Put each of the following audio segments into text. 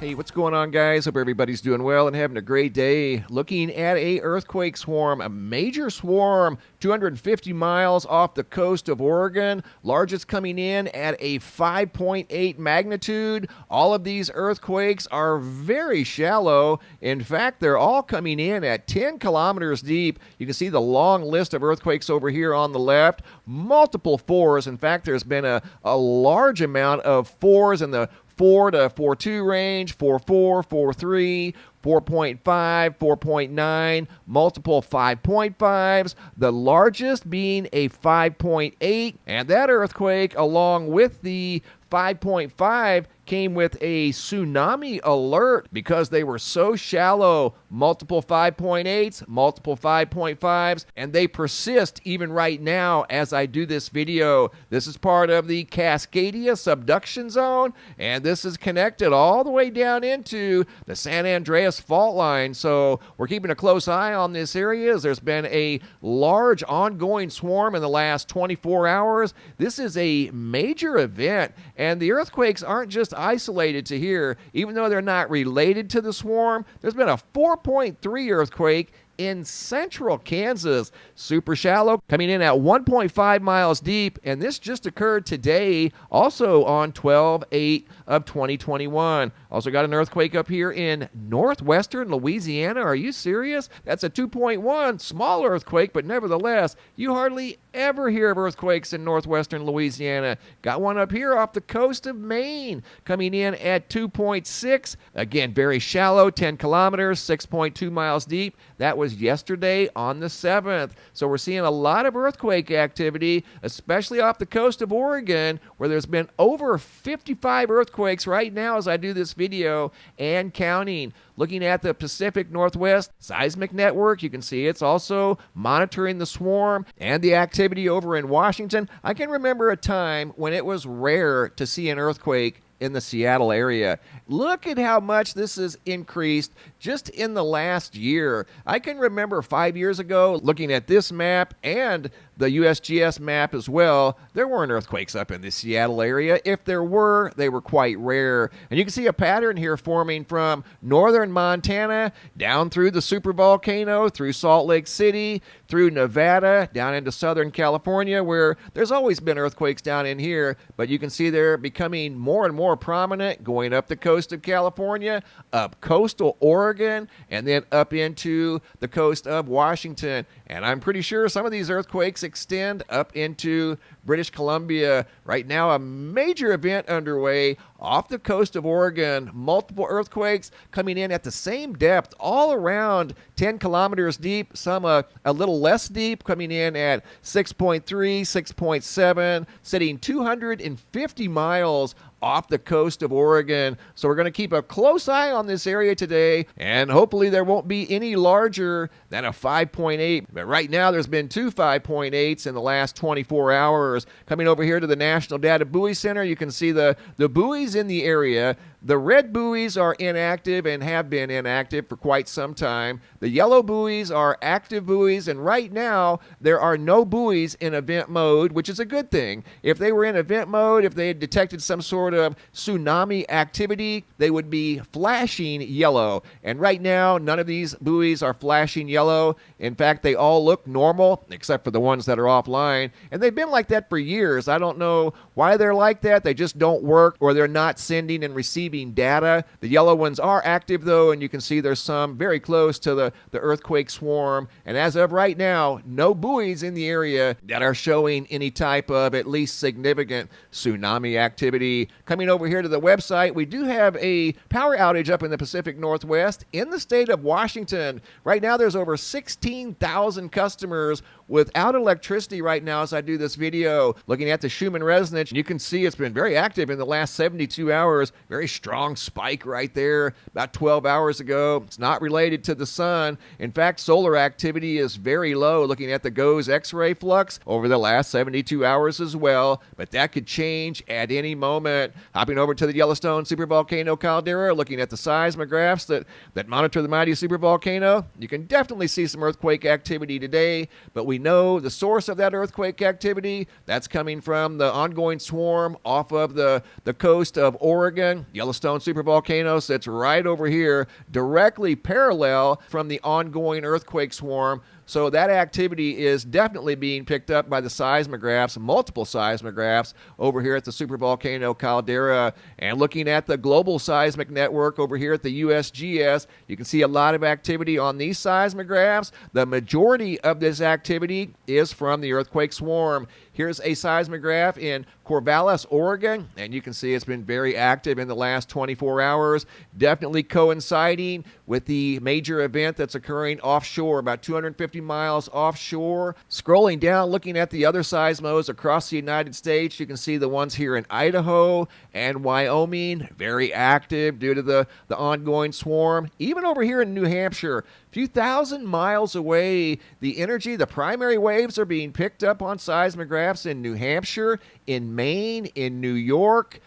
Hey, what's going on, guys? Hope everybody's doing well and having a great day. Looking at a earthquake swarm, a major swarm, 250 miles off the coast of Oregon. Largest coming in at a 5.8 magnitude. All of these earthquakes are very shallow. In fact, they're all coming in at 10 kilometers deep. You can see the long list of earthquakes over here on the left. Multiple fours. In fact, there's been a large amount of fours in the 4 to 4.2 range, 4.4, 4.3, 4.5, 4.9, multiple 5.5s, the largest being a 5.8, and that earthquake, along with the 5.5, came with a tsunami alert because they were so shallow. Multiple 5.8s, multiple 5.5s, and they persist even right now as I do this video. This is part of the Cascadia subduction zone, and this is connected all the way down into the San Andreas fault line. So we're keeping a close eye on this area as there's been a large ongoing swarm in the last 24 hours. This is a major event, and the earthquakes aren't just isolated to here. Even though they're not related to the swarm, there's been a 4.3 earthquake in central Kansas. Super shallow, coming in at 1.5 miles deep, and this just occurred today, also on 12/8 of 2021. Also got an earthquake up here in northwestern Louisiana. Are you serious? That's a 2.1, small earthquake, but nevertheless, you hardly ever hear of earthquakes in northwestern Louisiana. Got one up here off the coast of Maine, coming in at 2.6. Again, very shallow, 10 kilometers, 6.2 miles deep. That was yesterday on the 7th. So we're seeing a lot of earthquake activity, especially off the coast of Oregon, where there's been over 55 earthquakes right now as I do this video and counting. Looking at the Pacific Northwest Seismic Network, you can see it's also monitoring the swarm and the activity over in Washington. I can remember a time when it was rare to see an earthquake in the Seattle area. Look at how much this has increased just in the last year. I can remember 5 years ago looking at this map and the USGS map as well. There weren't earthquakes up in the Seattle area. If there were, they were quite rare. And you can see a pattern here forming from northern Montana down through the supervolcano, through Salt Lake City, through Nevada, down into Southern California, where there's always been earthquakes down in here, but you can see they're becoming more and more prominent, going up the coast of California, up coastal Oregon, and then up into the coast of Washington. And I'm pretty sure some of these earthquakes extend up into British Columbia. Right now, a major event underway off the coast of Oregon. Multiple earthquakes coming in at the same depth, all around 10 kilometers deep, some a little less deep, coming in at 6.3, 6.7, sitting 250 miles off the coast of Oregon. So we're going to keep a close eye on this area today, and hopefully there won't be any larger than a 5.8. But right now there's been two 5.8s in the last 24 hours. Coming over here to the National Data Buoy Center, you can see the buoys in the area. The red buoys are inactive and have been inactive for quite some time. The yellow buoys are active buoys, and right now there are no buoys in event mode, which is a good thing. If they were in event mode, if they had detected some sort of tsunami activity, they would be flashing yellow. And right now, none of these buoys are flashing yellow. In fact, they all look normal, except for the ones that are offline. And they've been like that for years. I don't know why they're like that. They just don't work, or they're not sending and receiving data. The yellow ones are active though, and you can see there's some very close to the earthquake swarm. And as of right now, no buoys in the area that are showing any type of at least significant tsunami activity. Coming over here to the website, we do have a power outage up in the Pacific Northwest in the state of Washington. Right now there's over 16,000 customers without electricity right now as I do this video. Looking at the Schumann resonance, you can see it's been very active in the last 72 hours. Very strong spike right there about 12 hours ago. It's not related to the sun. In fact, solar activity is very low, looking at the GOES X-ray flux over the last 72 hours as well, but that could change at any moment. Hopping over to the Yellowstone supervolcano caldera, looking at the seismographs that monitor the mighty supervolcano, you can definitely see some earthquake activity today, but we know the source of that earthquake activity. That's coming from the ongoing swarm off of the coast of Oregon. Yellowstone Yellowstone supervolcano sits right over here, directly parallel from the ongoing earthquake swarm. So that activity is definitely being picked up by the seismographs, multiple seismographs over here at the supervolcano caldera. And looking at the global seismic network over here at the USGS, you can see a lot of activity on these seismographs. The majority of this activity is from the earthquake swarm. Here's a seismograph in Corvallis, Oregon, and you can see it's been very active in the last 24 hours, definitely coinciding with the major event that's occurring offshore, about 250 miles offshore. Scrolling down, looking at the other seismos across the United States, you can see the ones here in Idaho and Wyoming, very active due to the ongoing swarm. Even over here in New Hampshire, a few thousand miles away, the energy, the primary waves are being picked up on seismographs in New Hampshire, in Maine, in New York,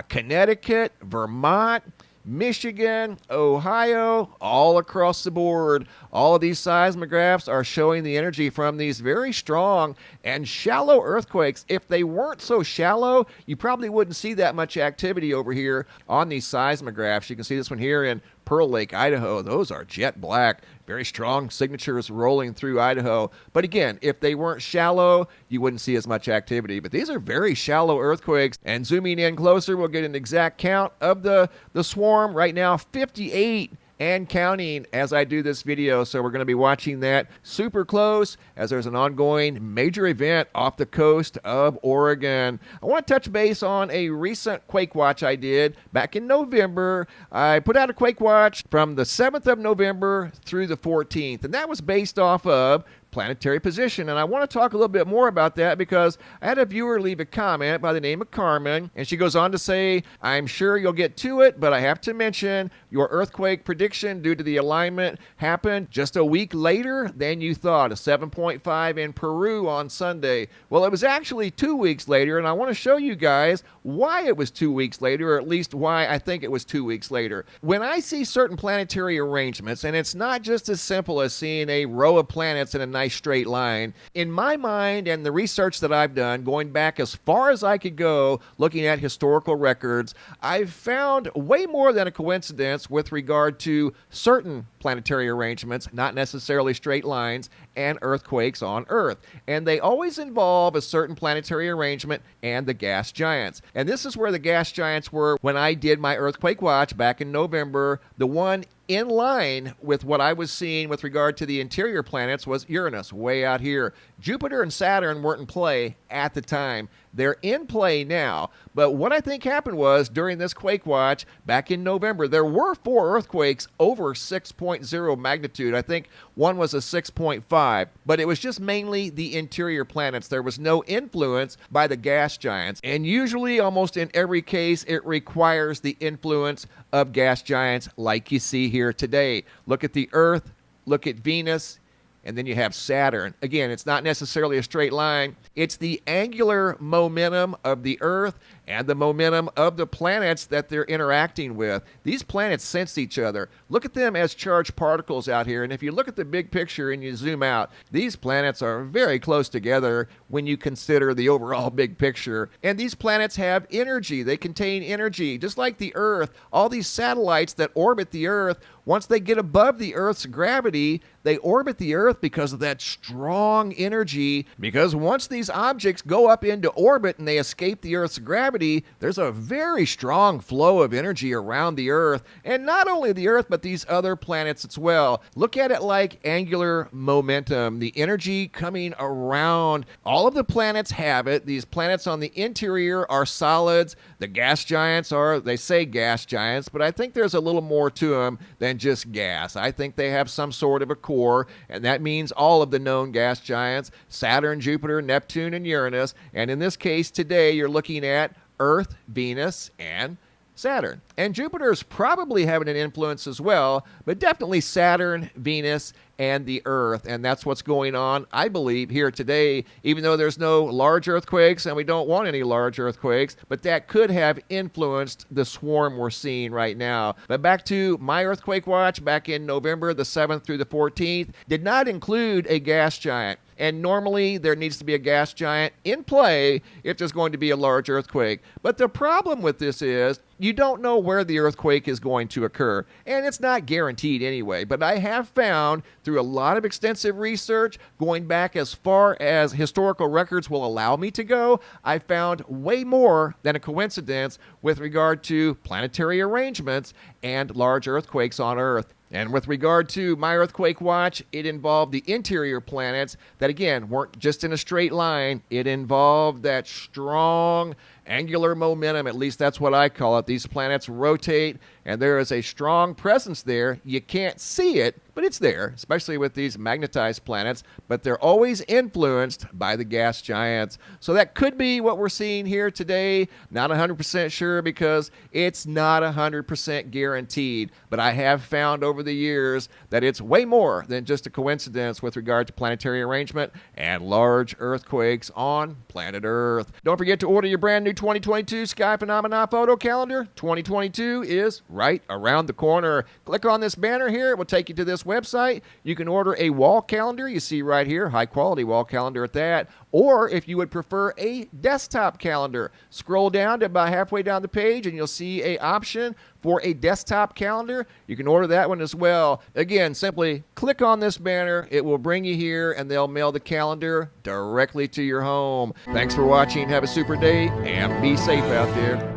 Connecticut, Vermont, Michigan, Ohio, all across the board. All of these seismographs are showing the energy from these very strong and shallow earthquakes. If they weren't so shallow, you probably wouldn't see that much activity over here on these seismographs. You can see this one here in Pearl Lake, Idaho. Those are jet black. Very strong signatures rolling through Idaho. But again, if they weren't shallow, you wouldn't see as much activity. But these are very shallow earthquakes. And zooming in closer, we'll get an exact count of the swarm. Right now, 58 and counting as I do this video. So we're going to be watching that super close as there's an ongoing major event off the coast of Oregon. I want to touch base on a recent Quake Watch I did back in November. I put out a Quake Watch from the 7th of November through the 14th, and that was based off of planetary position. And I want to talk a little bit more about that because I had a viewer leave a comment by the name of Carmen, and she goes on to say, I'm sure you'll get to it, but I have to mention your earthquake prediction due to the alignment happened just a week later than you thought, a 7.5 in Peru on Sunday. Well, it was actually 2 weeks later, and I want to show you guys why it was 2 weeks later, or at least why I think it was 2 weeks later. When I see certain planetary arrangements, and it's not just as simple as seeing a row of planets in a nice straight line. In my mind and the research that I've done, going back as far as I could go, looking at historical records, I've found way more than a coincidence with regard to certain planetary arrangements, not necessarily straight lines, and earthquakes on Earth. And they always involve a certain planetary arrangement and the gas giants. And this is where the gas giants were when I did my earthquake watch back in November. The one in line with what I was seeing with regard to the interior planets was Uranus, way out here. Jupiter and Saturn weren't in play at the time. They're in play now. But what I think happened was, during this Quake Watch back in November, there were 4 earthquakes over 6.0 magnitude. I think one was a 6.5. But it was just mainly the interior planets. There was no influence by the gas giants. And usually, almost in every case, it requires the influence of gas giants like you see here today. Look at the Earth, look at Venus, and then you have Saturn. Again, it's not necessarily a straight line. It's the angular momentum of the Earth and the momentum of the planets that they're interacting with. These planets sense each other. Look at them as charged particles out here. And if you look at the big picture and you zoom out, these planets are very close together when you consider the overall big picture. And these planets have energy. They contain energy. Just like the Earth, all these satellites that orbit the Earth, once they get above the Earth's gravity, they orbit the Earth because of that strong energy. Because once these objects go up into orbit and they escape the Earth's gravity, there's a very strong flow of energy around the Earth. And not only the Earth, but these other planets as well. Look at it like angular momentum, the energy coming around. All of the planets have it. These planets on the interior are solids. The gas giants are, they say gas giants, but I think there's a little more to them than just gas. I think they have some sort of a core, and that means all of the known gas giants, Saturn, Jupiter, Neptune, and Uranus. And in this case today, you're looking at Earth, Venus, and Saturn. And Jupiter's probably having an influence as well, but definitely Saturn, Venus, and the Earth. And that's what's going on, I believe, here today, even though there's no large earthquakes and we don't want any large earthquakes, but that could have influenced the swarm we're seeing right now. But back to my earthquake watch back in November the 7th through the 14th, did not include a gas giant. and normally there needs to be a gas giant in play if there's going to be a large earthquake. But the problem with this is you don't know where the earthquake is going to occur, and it's not guaranteed anyway. But I have found through a lot of extensive research, going back as far as historical records will allow me to go, I found way more than a coincidence with regard to planetary arrangements and large earthquakes on Earth. And with regard to my earthquake watch, it involved the interior planets that, again, weren't just in a straight line. It involved that strong angular momentum, at least that's what I call it. These planets rotate, and there is a strong presence there. You can't see it, but it's there, especially with these magnetized planets, but they're always influenced by the gas giants. So that could be what we're seeing here today. Not 100% sure because it's not 100% guaranteed, but I have found over the years that it's way more than just a coincidence with regard to planetary arrangement and large earthquakes on planet Earth. Don't forget to order your brand new 2022 Sky Phenomena Photo Calendar. 2022 is right around the corner. Click on this banner here. It will take you to this website. You can order a wall calendar you see right here, high quality wall calendar at that, or if you would prefer a desktop calendar, scroll down to about halfway down the page and you'll see an option for a desktop calendar. You can order that one as well. Again, simply click on this banner. It will bring you here and they'll mail the calendar directly to your home. Thanks for watching. Have a super day and be safe out there.